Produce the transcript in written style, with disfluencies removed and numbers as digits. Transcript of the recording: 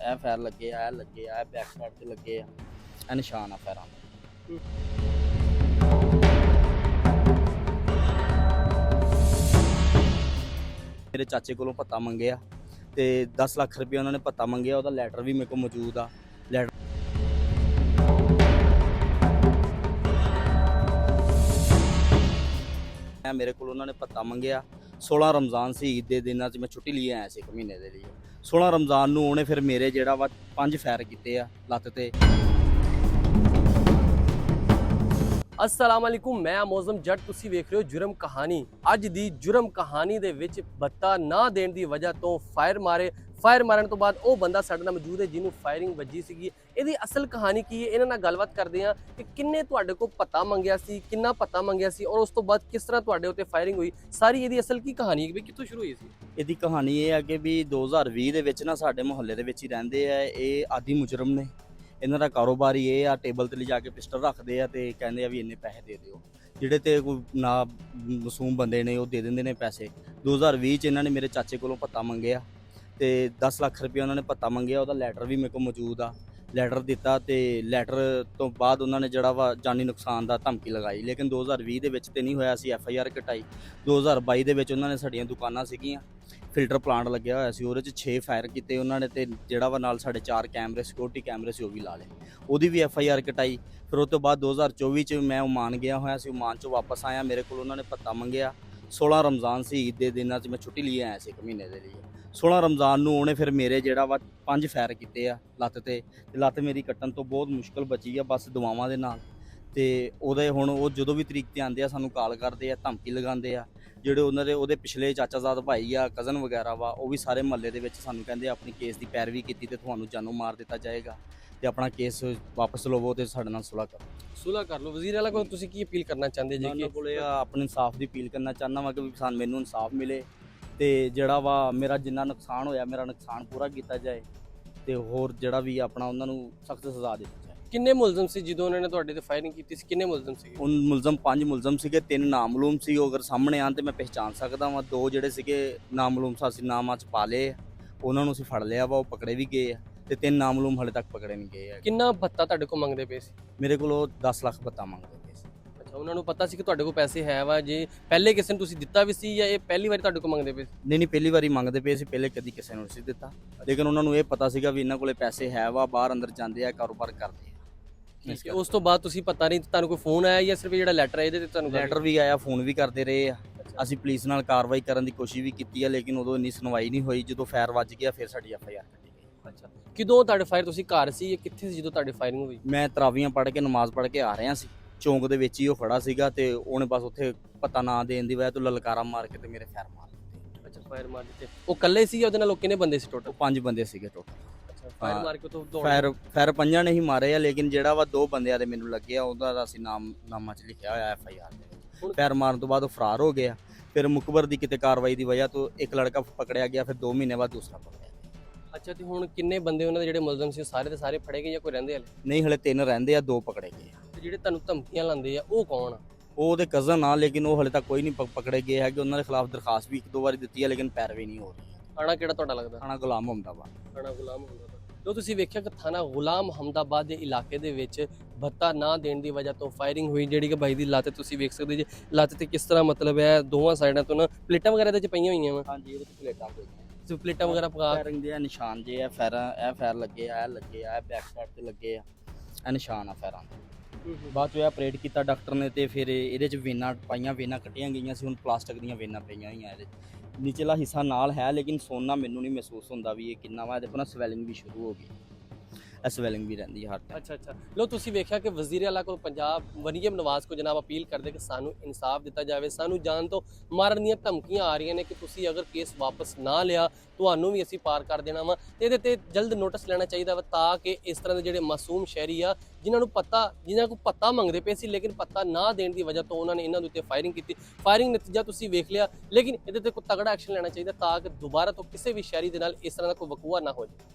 ਇਹ ਫਾਇਰ ਲੱਗੇ ਆ, ਇਹ ਲੱਗੇ ਆ, ਇਹ ਬੈਕ ਸਾਈਡ ਤੇ ਲੱਗੇ ਆ, ਇਹ ਨਿਸ਼ਾਨ ਆ ਫਾਇਰਾਂ ਦੇ। ਮੇਰੇ ਚਾਚੇ ਕੋਲੋਂ ਭੱਤਾ ਮੰਗਿਆ ਤੇ 10 ਲੱਖ ਰੁਪਏ ਉਹਨਾਂ ਨੇ ਭੱਤਾ ਮੰਗਿਆ, ਉਹਦਾ ਲੈਟਰ ਵੀ ਮੇਰੇ ਕੋਲ ਮੌਜੂਦ ਆ। ਲੈਟਰ ਮੇਰੇ ਕੋਲ ਉਹਨਾਂ ਨੇ ਭੱਤਾ ਮੰਗਿਆ। 16 ਰਮਜ਼ਾਨ ਸੀ, ਈਦ ਦੇ ਦਿਨਾਂ 'ਚ ਮੈਂ ਛੁੱਟੀ ਲਈ ਆਇਆ ਸੀ 1 ਮਹੀਨੇ ਦੇ ਲਈ। 16 ਰਮਜ਼ਾਨ ਨੂੰ ਉਹਨੇ ਫਿਰ ਮੇਰੇ ਜਿਹੜਾ ਵਾ 5 ਫਾਇਰ ਕੀਤੇ ਆ ਲੱਤ ਤੇ। अस्सलाम वालेकुम, मैं मौज़म जट, तुसी वेख रहे हो जुर्म कहानी। अज दी जुर्म कहानी दे विच बत्ता ना देण दी वजह तो फायर मारन तो बाद ਉਹ ਬੰਦਾ ਸਾਡੇ ਨਾਲ ਮੌਜੂਦ ਹੈ ਜਿਹਨੂੰ ਫਾਇਰਿੰਗ ਵੱਜੀ ਸੀਗੀ। ਇਹਦੀ ਅਸਲ ਕਹਾਣੀ ਕੀ ਹੈ, ਇਹਨਾਂ ਨਾਲ ਗੱਲਬਾਤ ਕਰਦੇ ਹਾਂ ਕਿ ਕਿੰਨੇ ਤੁਹਾਡੇ ਕੋਲ ਪਤਾ ਮੰਗਿਆ ਸੀ, ਕਿੰਨਾ ਪਤਾ ਮੰਗਿਆ ਸੀ ਔਰ ਉਸ ਤੋਂ ਬਾਅਦ ਕਿਸ ਤਰ੍ਹਾਂ ਤੁਹਾਡੇ ਉੱਤੇ ਫਾਇਰਿੰਗ ਹੋਈ। ਸਾਰੀ ਇਹਦੀ ਅਸਲ ਕੀ ਕਹਾਣੀ ਹੈ, ਵੀ ਕਿੱਥੋਂ ਸ਼ੁਰੂ ਹੋਈ ਸੀ? ਇਹਦੀ ਕਹਾਣੀ ਇਹ ਹੈ ਕਿ ਵੀ 2020 ਦੇ ਵਿੱਚ ਨਾ ਸਾਡੇ ਮੁਹੱਲੇ ਦੇ ਵਿੱਚ ਹੀ ਰਹਿੰਦੇ ਆ ਇਹ ਆਦੀ ਮੁਜਰਮ ਨੇ। ਇਹਨਾਂ ਦਾ ਕਾਰੋਬਾਰ ਹੀ ਇਹ ਆ, ਟੇਬਲ ਤੇ ਲਿਜਾ ਕੇ ਪਿਸਟਲ ਰੱਖਦੇ ਆ ਤੇ ਕਹਿੰਦੇ ਆ ਵੀ ਇੰਨੇ ਪੈਸੇ ਦੇ ਦਿਓ। ਜਿਹੜੇ ਤੇ ਕੋਈ ਨਾ ਮਾਸੂਮ ਬੰਦੇ ਨੇ ਉਹ ਦੇ ਦਿੰਦੇ ਨੇ ਪੈਸੇ। 2020 ਚ ਇਹਨਾਂ ਨੇ ਮੇਰੇ ਚਾਚੇ ਕੋਲੋਂ ਭੱਤਾ ਮੰਗਿਆ ਤੇ 10 ਲੱਖ ਰੁਪਏ ਉਹਨਾਂ ਨੇ ਭੱਤਾ ਮੰਗਿਆ, ਉਹਦਾ ਲੈਟਰ ਵੀ ਮੇਰੇ ਕੋਲ ਮੌਜੂਦ ਆ। ਲੈਟਰ ਦਿੱਤਾ ਤੇ ਲੈਟਰ ਤੋਂ ਬਾਅਦ ਉਹਨਾਂ ਨੇ ਜਿਹੜਾ ਵਾ ਜਾਨੀ ਨੁਕਸਾਨ ਦਾ ਧਮਕੀ ਲਗਾਈ, ਲੇਕਿਨ 2020 ਦੇ ਵਿੱਚ ਤੇ ਨਹੀਂ ਹੋਇਆ। ਅਸੀਂ FIR ਕਟਾਈ। 2022 ਦੇ ਵਿੱਚ ਉਹਨਾਂ ਨੇ ਸਾਡੀਆਂ ਦੁਕਾਨਾਂ ਸੀਗੀਆਂ, ਫਿਲਟਰ ਪਲਾਂਟ ਲੱਗਿਆ ਹੋਇਆ ਸੀ, ਉਹਦੇ 'ਚ 6 ਫਾਇਰ ਕੀਤੇ ਉਹਨਾਂ ਨੇ ਤੇ ਜਿਹੜਾ ਵਾ ਨਾਲ ਸਾਡੇ 4 ਕੈਮਰੇ ਸਿਕਿਉਰਿਟੀ ਕੈਮਰੇ ਸੀ ਉਹ ਵੀ ਲਾ ਲਏ, ਉਹਦੀ ਵੀ FIR ਕਟਾਈ। ਫਿਰ ਉਸ ਤੋਂ ਬਾਅਦ 2024 'ਚ ਮੈਂ ਓਮਾਨ ਗਿਆ ਹੋਇਆ ਸੀ, ਓਮਾਨ 'ਚੋਂ ਵਾਪਸ ਆਇਆ, ਮੇਰੇ ਕੋਲ ਉਹਨਾਂ ਨੇ ਭੱਤਾ ਮੰਗਿਆ। 16 ਰਮਜ਼ਾਨ ਸੀ, ਈਦ ਦੇ ਦਿਨਾਂ 'ਚ ਮੈਂ ਛੁੱਟੀ ਲਈ ਆਇਆ ਸੀ 1 ਮਹੀਨੇ ਦੇ ਲਈ। 16 ਰਮਜ਼ਾਨ ਨੂੰ ਉਹਨੇ ਫਿਰ ਮੇਰੇ ਜਿਹੜਾ ਵਾ 5 ਫਾਇਰ ਕੀਤੇ ਆ ਲੱਤ ਤੇ ਲੱਤ ਮੇਰੀ ਕੱਟਣ ਤੋਂ ਬਹੁਤ ਮੁਸ਼ਕਲ ਬਚੀ ਆ ਬਸ ਦੁਆਵਾਂ ਦੇ ਨਾਲ। ਤੇ ਉਹਦੇ ਹੁਣ ਉਹ ਜਦੋਂ ਵੀ ਤਰੀਕ ਤੇ ਆਉਂਦੇ ਆ ਸਾਨੂੰ ਕਾਲ ਕਰਦੇ ਆ, ਧਮਕੀ ਲਗਾਉਂਦੇ ਆ। ਜਿਹੜੇ ਉਹਨਾਂ ਦੇ ਉਹਦੇ ਪਿਛਲੇ ਚਾਚਾਜ਼ਾਦ ਭਾਈ ਆ, ਕਜ਼ਨ ਵਗੈਰਾ ਵਾ, ਉਹ ਵੀ ਸਾਰੇ ਮਹੱਲੇ ਦੇ ਵਿੱਚ ਸਾਨੂੰ ਕਹਿੰਦੇ ਆਪਣੀ ਕੇਸ ਦੀ ਪੈਰਵੀ ਕੀਤੀ ਤੇ ਤੁਹਾਨੂੰ ਜਾਨੋਂ ਮਾਰ ਦਿੱਤਾ ਜਾਏਗਾ ਤੇ ਆਪਣਾ ਕੇਸ ਵਾਪਸ ਲਵੋ ਤੇ ਸਾਡੇ ਨਾਲ ਸੁਲ੍ਹਾ ਕਰੋ। ਸੁਲ੍ਹਾ ਕਰ ਲਓ। ਵਜ਼ੀਰ ਆਲਾ ਕੋਲ ਤੁਸੀਂ ਕੀ ਅਪੀਲ ਕਰਨਾ ਚਾਹੁੰਦੇ ਜੀ? ਉਹਨਾਂ ਕੋਲੇ ਆਪਣੇ ਇਨਸਾਫ ਦੀ ਅਪੀਲ ਕਰਨਾ ਚਾਹੁੰਦਾ ਵਾ ਕਿ ਮੈਨੂੰ ਇਨਸਾਫ ਮਿਲੇ ਤੇ ਜਿਹੜਾ ਵਾ ਮੇਰਾ ਜਿੰਨਾ ਨੁਕਸਾਨ ਹੋਇਆ ਮੇਰਾ ਨੁਕਸਾਨ ਪੂਰਾ ਕੀਤਾ ਜਾਏ ਤੇ ਹੋਰ ਜਿਹੜਾ ਵੀ ਆਪਣਾ ਉਹਨਾਂ ਨੂੰ ਸਖਤ ਸਜ਼ਾ ਦਿੱਤੀ ਜਾਏ। ਕਿੰਨੇ ਮੁਲਜ਼ਮ ਸੀ ਜਦੋਂ ਉਹਨਾਂ ਨੇ ਤੁਹਾਡੇ ਤੇ ਫਾਇਰਿੰਗ ਕੀਤੀ ਸੀ? ਕਿੰਨੇ ਮੁਲਜ਼ਮ ਸੀਗੇ? ਉਹ ਮੁਲਜ਼ਮ 5 ਮੁਲਜ਼ਮ ਸੀਗੇ, 3 ਨਾਮਲੂਮ ਸੀ। ਉਹ ਅਗਰ ਸਾਹਮਣੇ ਆਣ ਤੇ ਮੈਂ ਪਹਿਚਾਨ ਸਕਦਾ ਵਾਂ। 2 ਜਿਹੜੇ ਸੀਗੇ ਨਾਮਲੂਮ ਅਸੀਂ ਨਾਮਾਂ 'ਚ ਪਾ ਲਏ, ਉਹਨਾਂ ਨੂੰ ਅਸੀਂ ਫੜ ਲਿਆ ਵਾ, ਉਹ ਪਕੜੇ ਵੀ ਗਏ ਆ ਤੇ 3 ਨਾਮਲੂਮ ਹਾਲੇ ਤੱਕ ਪਕੜੇ ਨਹੀਂ ਗਏ ਆ। ਕਿੰਨਾ ਭੱਤਾ ਤੁਹਾਡੇ ਕੋਲ ਮੰਗਦੇ ਪਏ ਸੀ? ਮੇਰੇ ਕੋਲ ਉਹ 10 ਲੱਖ ਭੱਤਾ ਮੰਗਦੇ ਪਏ ਸੀ। ਅੱਛਾ, ਉਹਨਾਂ ਨੂੰ ਪਤਾ ਸੀ ਕਿ ਤੁਹਾਡੇ ਕੋਲ ਪੈਸੇ ਹੈ ਵਾ? ਜੇ ਪਹਿਲੇ ਕਿਸੇ ਨੂੰ ਤੁਸੀਂ ਦਿੱਤਾ ਵੀ ਸੀ ਜਾਂ ਇਹ ਪਹਿਲੀ ਵਾਰੀ ਤੁਹਾਡੇ ਕੋਲ ਮੰਗਦੇ ਪਏ ਸੀ? ਨਹੀਂ ਪਹਿਲੀ ਵਾਰੀ ਮੰਗਦੇ ਪਏ ਸੀ, ਪਹਿਲੇ ਕਦੀ ਕਿਸੇ ਨੂੰ ਨਹੀਂ ਦਿੱਤਾ, ਲੇਕਿਨ ਉਹਨਾਂ ਨੂੰ ਇਹ ਪਤਾ ਸੀਗਾ ਵੀ ਇਹਨਾਂ ਕੋਲੇ ਪੈਸੇ ਹੈ ਵਾ, ਬਾਹਰ ਅੰਦਰ ਜਾਂਦੇ ਆ, ਕਾਰੋਬਾਰ ਕਰਦੇ ਆ। ਉਸ ਤੋਂ ਬਾਅਦ ਤੁਸੀਂ ਪਤਾ ਨਹੀਂ ਤੁਹਾਨੂੰ ਕੋਈ ਫੋਨ ਆਇਆ ਜਾਂ ਸਿਰਫ ਜਿਹੜਾ ਲੈਟਰ ਆਇਆ ਇਹਦੇ ਤੇ ਤੁਹਾਨੂੰ ਲੈਟਰ ਵੀ ਆਇਆ, ਫੋਨ ਵੀ ਕਰਦੇ ਰਹੇ ਆ। ਅਸੀਂ ਪੁਲਿਸ ਨਾਲ ਕਾਰਵਾਈ ਕਰਨ ਦੀ ਕੋਸ਼ਿਸ਼ ਵੀ ਕੀਤੀ ਆ, ਲੇਕਿਨ ਉਦੋਂ ਇੰਨੀ ਸੁਣਵਾਈ ਨਹੀਂ ਹੋਈ। ਜਦੋਂ ਫਾਇਰ ਵੱਜ ਗਿਆ ਫਿਰ ਸਾਡੀ FIR ਕੱਟੀ ਗਈ। ਅੱਛਾ, ਕਿਦੋਂ ਤੁਹਾਡੇ ਫਾਇਰ, ਤੁਸੀਂ ਘਰ ਸੀ ਜਾਂ ਕਿੱਥੇ ਸੀ ਜਦੋਂ ਤੁਹਾਡੀ ਫਾਇਰਿੰਗ ਹੋਈ? ਮੈਂ ਤਰਾਵੀਆਂ ਪੜ੍ਹ ਕੇ ਨਮਾਜ਼ ਪੜ੍ਹ ਕੇ ਆ ਰਿਹਾ ਸੀ, ਚੌਂਕ ਦੇ ਵਿੱਚ ਹੀ ਉਹ ਖੜਾ ਸੀਗਾ ਤੇ ਉਹਨੇ ਬਸ ਉੱਥੇ ਪਤਾ ਨਾ ਦੇਣ ਦੀ ਵਜ੍ਹਾ ਤੋਂ ਲਲਕਾਰਾ ਮਾਰ ਕੇ ਤੇ ਮੇਰੇ ਫਾਇਰ ਮਾਰ ਦਿੱਤੇ। ਅੱਛਾ, ਫਾਇਰ ਮਾਰ ਦਿੱਤੇ। ਉਹ ਇਕੱਲੇ ਸੀ ਜਾਂ ਉਹਦੇ ਨਾਲ ਉਹ ਕਿੰਨੇ ਬੰਦੇ ਸੀ ਟੋਟਲ? 5 ਬੰਦੇ ਸੀਗੇ ਟੋਟਲ। ਫਾਇਰ ਮਾਰ ਕੇ ਤੋਂ ਦੌੜ ਫਾਇਰ 5 ਨੇ ਹੀ ਮਾਰੇ ਆ, ਲੇਕਿਨ ਜਿਹੜਾ ਵਾ 2 ਬੰਦਿਆਂ ਦੇ ਮੈਨੂੰ ਲੱਗੇ ਆ, ਉਹਦਾ ਅਸੀਂ ਨਾਮਾਂ 'ਚ ਲਿਖਿਆ ਹੋਇਆ FIR ਦੇ ਵਿੱਚ। ਫਾਇਰ ਮਾਰਨ ਤੋਂ ਬਾਅਦ ਉਹ ਫਰਾਰ ਹੋ ਗਿਆ। ਫਿਰ ਮੁਕਬਰ ਦੀ ਕਿਤੇ ਕਾਰਵਾਈ ਦੀ ਵਜ੍ਹਾ ਤੋਂ ਇੱਕ ਲੜਕਾ ਪਕੜਿਆ ਗਿਆ, ਫਿਰ 2 ਮਹੀਨੇ ਬਾਅਦ ਦੂਸਰਾ ਪਕੜਿਆ ਗਿਆ। ਅੱਛਾ, ਤੇ ਹੁਣ ਕਿੰਨੇ ਬੰਦੇ ਉਹਨਾਂ ਦੇ ਜਿਹੜੇ ਮੁਲਜ਼ਮ ਸੀ ਸਾਰੇ ਦੇ ਸਾਰੇ ਫੜੇ ਗਏ ਜਾਂ ਕੋਈ ਰਹਿੰਦੇ ਹਲੇ? ਨਹੀਂ, ਹਲੇ 3 ਰਹਿੰਦੇ ਆ, 2 ਪਕੜੇ ਗਏ ਆ। ਤੇ ਜਿਹੜੇ ਤੁਹਾਨੂੰ ਧਮਕੀਆਂ ਲਾਉਂਦੇ ਆ ਉਹ ਕੌਣ ਆ? ਉਹ ਉਹਦੇ ਕਜ਼ਨ ਆ, ਲੇਕਿਨ ਉਹ ਹਲੇ ਤੱਕ ਕੋਈ ਨਹੀਂ ਪਕੜੇ ਗਏ ਹੈਗੇ। ਉਹਨਾਂ ਦੇ ਖਿਲਾਫ ਦਰਖਾਸਤ ਵੀ 1-2 ਵਾਰੀ ਦਿੱਤੀ ਹੈ, ਲੇਕਿਨ ਪੈਰਵੀ ਨਹੀਂ ਹੋ ਰਹੀ। ਥਾਣਾ ਕਿਹੜਾ ਤੁਹਾਡਾ ਲੱਗਦਾ? ਥਾਣਾ ਗੁਲਾਮ ਹਮਦਾਬਾਦ। ਥਾਣਾ ਗੁਲਾਮ ਹਮਦਾਬਾਦ। ਜੋ ਤੁਸੀਂ ਵੇਖਿਆ ਕਿ ਥਾਣਾ ਗੁਲਾਮ ਹਮਦਾਬਾਦ ਦੇ ਇਲਾਕੇ ਦੇ ਵਿੱਚ ਭੱਤਾ ਨਾ ਦੇਣ ਦੀ ਵਜ੍ਹਾ ਤੋਂ ਫਾਇਰਿੰਗ ਹੋਈ, ਜਿਹੜੀ ਕਿ ਬਾਈ ਦੀ ਲੱਤ ਤੁਸੀਂ ਵੇਖ ਸਕਦੇ ਜੀ। ਲੱਤ ਤੇ ਕਿਸ ਤਰ੍ਹਾਂ ਮਤਲਬ ਹੈ ਦੋਵਾਂ ਸਾਈਡਾਂ ਤੋਂ ਨਾ ਪਲੇਟਾਂ ਵਗੈਰਾ ਦੇ ਚ ਪਈਆਂ ਹੋਈਆਂ ਵਾ। ਹਾਂਜੀ, ਉਹਦੇ ਪਲੇਟਾਂ ਪਈਆਂ, ਤੇ ਪਲੇਟਾਂ ਵਗੈਰਾ ਪਕਾ ਫਾਇਰਿੰਗ ਦੇ ਨਿਸ਼ਾਨ ਜੇ ਆ, ਇਹ ਫਾਇਰ ਲੱਗੇ ਆ, ਇਹ ਲੱਗੇ ਆ, ਇਹ ਬੈਕ ਸਾਈਡ ਤੇ ਲੱਗੇ ਆ, ਇਹ ਨਿਸ਼ਾਨ ਆ ਫਾਇਰਾਂ ਦੇ। ਬਾਅਦ ਚ ਇਹ ਆਪਰੇਟ ਕੀਤਾ ਡਾਕਟਰ ਨੇ ਤੇ ਫਿਰ ਇਹਦੇ ਚ ਵੇਨਾਂ ਪਾਈਆਂ, ਵੇਨਾਂ ਕੱਟੀਆਂ ਗਈਆਂ ਸੀ। ਹੁਣ ਪਲਾਸਟਿਕ ਦੀਆਂ ਵੇਨਾਂ ਪਈਆਂ ਹੋਈਆਂ ਇਹਦੇ ਨੀਚੇਲਾ ਹਿੱਸਾ ਨਾਲ ਹੈ, ਲੇਕਿਨ ਸੋਨਾ ਮੈਨੂੰ ਨਹੀਂ ਮਹਿਸੂਸ ਹੁੰਦਾ ਵੀ ਇਹ ਕਿੰਨਾ ਵਾ। ਇਹਦੇ ਕੋਲ ਸਵੈਲਿੰਗ ਵੀ ਸ਼ੁਰੂ ਹੋ ਗਈ, ਸਵੈਲਿੰਗ ਵੀ ਰਹਿੰਦੀ ਹਰ ਟਾਈਮ। ਅੱਛਾ, ਲੋ ਤੁਸੀਂ ਵੇਖਿਆ ਕਿ ਵਜ਼ੀਰ ਆਲਾ ਕੋਲ ਪੰਜਾਬ ਮਰੀਮ ਨਵਾਜ਼ ਕੋ ਜਨਾਬ ਅਪੀਲ ਕਰਦੇ ਕਿ ਸਾਨੂੰ ਇਨਸਾਫ ਦਿੱਤਾ ਜਾਵੇ। ਸਾਨੂੰ ਜਾਨ ਤੋਂ ਮਾਰਨ ਦੀਆਂ ਧਮਕੀਆਂ ਆ ਰਹੀਆਂ ਨੇ ਕਿ ਤੁਸੀਂ ਅਗਰ ਕੇਸ ਵਾਪਸ ਨਾ ਲਿਆ ਤੁਹਾਨੂੰ ਵੀ ਅਸੀਂ ਪਾਰ ਕਰ ਦੇਣਾ ਵਾ। ਤੇ ਇਹਦੇ ਤੇ ਜਲਦ ਨੋਟਿਸ ਲੈਣਾ ਚਾਹੀਦਾ ਵਾ ਤਾਂ ਕਿ ਇਸ ਤਰ੍ਹਾਂ ਦੇ ਜਿਹੜੇ ਮਾਸੂਮ ਸ਼ਹਿਰੀ ਆ ਜਿਨ੍ਹਾਂ ਕੋਲ ਪਤਾ ਮੰਗਦੇ ਪਏ ਸੀ, ਲੇਕਿਨ ਪਤਾ ਨਾ ਦੇਣ ਦੀ ਵਜ੍ਹਾ ਤੋਂ ਉਹਨਾਂ ਨੇ ਇਹਨਾਂ ਦੇ ਉੱਤੇ ਫਾਇਰਿੰਗ ਕੀਤੀ। ਫਾਇਰਿੰਗ ਨਤੀਜਾ ਤੁਸੀਂ ਵੇਖ ਲਿਆ, ਲੇਕਿਨ ਇਹਦੇ ਤੇ ਕੋਈ ਤਗੜਾ ਐਕਸ਼ਨ ਲੈਣਾ ਚਾਹੀਦਾ ਤਾਂ ਕਿ ਦੁਬਾਰਾ ਤੋਂ ਕਿਸੇ ਵੀ ਸ਼ਹਿਰੀ ਦੇ ਨਾਲ ਇਸ ਤਰ੍ਹਾਂ ਦਾ ਕੋਈ ਵਕੂਆ ਨਾ ਹੋ ਜਾਵੇ।